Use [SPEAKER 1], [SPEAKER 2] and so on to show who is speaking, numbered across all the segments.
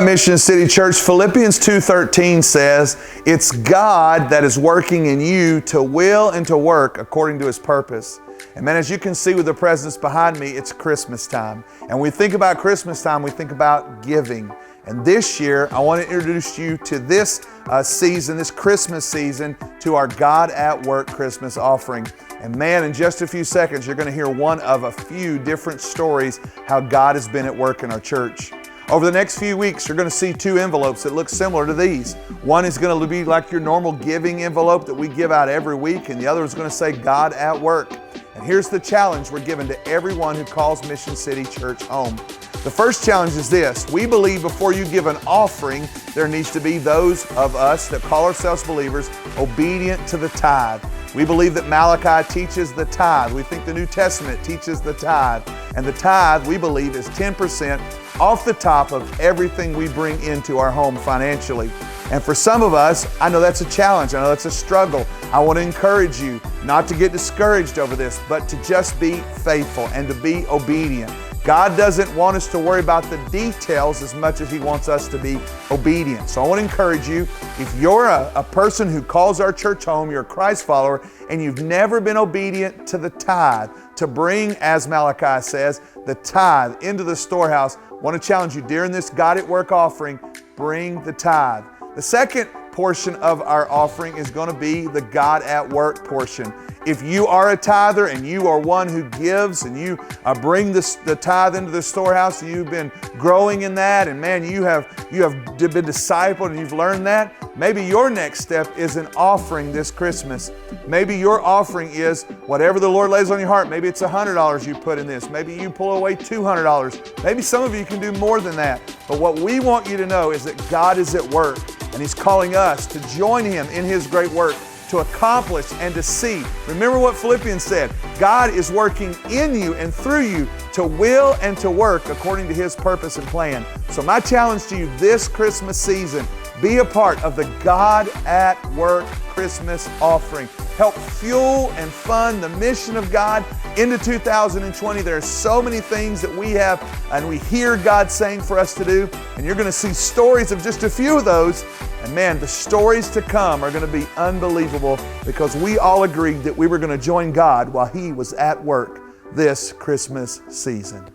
[SPEAKER 1] Mission City Church, Philippians 2:13 says, it's God that is working in you to will and to work according to His purpose. And man, as you can see with the presents behind me, it's Christmas time. And when we think about Christmas time, we think about giving. And this year, I want to introduce you to this season, this Christmas season, to our God at Work Christmas offering. And man, in just a few seconds, you're going to hear one of a few different stories how God has been at work in our church. Over the next few weeks, you're going to see two envelopes that look similar to these. One is going to be like your normal giving envelope that we give out every week, and the other is going to say God at Work. And here's the challenge we're giving to everyone who calls Mission City Church home. The first challenge is this: we believe before you give an offering, there needs to be those of us that call ourselves believers obedient to the tithe. We believe that Malachi teaches the tithe. We think the New Testament teaches the tithe. And the tithe, we believe, is 10% off the top of everything we bring into our home financially. And for some of us, I know that's a challenge. I know that's a struggle. I want to encourage you not to get discouraged over this, but to just be faithful and to be obedient. God doesn't want us to worry about the details as much as He wants us to be obedient. So I want to encourage you, if you're a person who calls our church home, you're a Christ follower, and you've never been obedient to the tithe, to bring, as Malachi says, the tithe into the storehouse, I want to challenge you during this God at Work offering, bring the tithe. The second portion of our offering is going to be the God at Work portion. If you are a tither and you are one who gives and you bring the tithe into the storehouse, and you've been growing in that, and man, you have been discipled and you've learned that, maybe your next step is an offering this Christmas. Maybe your offering is whatever the Lord lays on your heart. Maybe it's $100 you put in this. Maybe you pull away $200. Maybe some of you can do more than that. But what we want you to know is that God is at work, and He's calling us to join Him in His great work, to accomplish and to see. Remember what Philippians said: God is working in you and through you to will and to work according to His purpose and plan. So my challenge to you this Christmas season, be a part of the God at Work Christmas offering. Help fuel and fund the mission of God into 2020. There are so many things that we have and we hear God saying for us to do, and you're going to see stories of just a few of those. And man, the stories to come are going to be unbelievable, because we all agreed that we were going to join God while He was at work this Christmas season.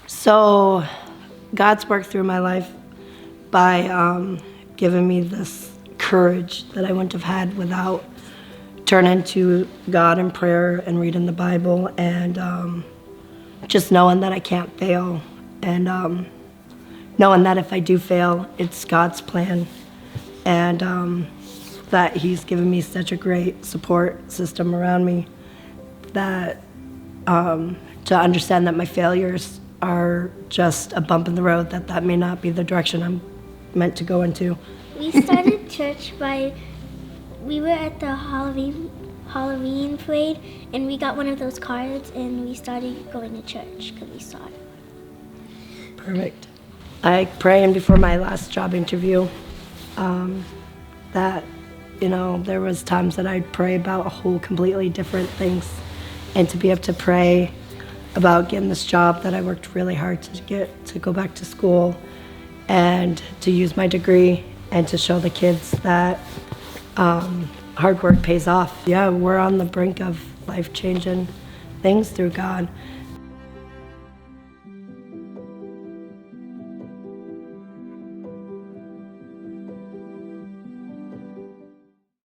[SPEAKER 2] So God's worked through my life by giving me this courage that I wouldn't have had without turning to God in prayer and reading the Bible, and just knowing that I can't fail, and knowing that if I do fail, it's God's plan, and that He's given me such a great support system around me, that to understand that my failures are just a bump in the road, that may not be the direction I'm meant to go into.
[SPEAKER 3] We started church we were at the Halloween parade, and we got one of those cards, and we started going to church because we saw it.
[SPEAKER 2] Perfect. I prayed before my last job interview that, there was times that I'd pray about a whole completely different things, and to be able to pray about getting this job that I worked really hard to get, to go back to school and to use my degree and to show the kids that hard work pays off. Yeah, we're on the brink of life-changing things through God.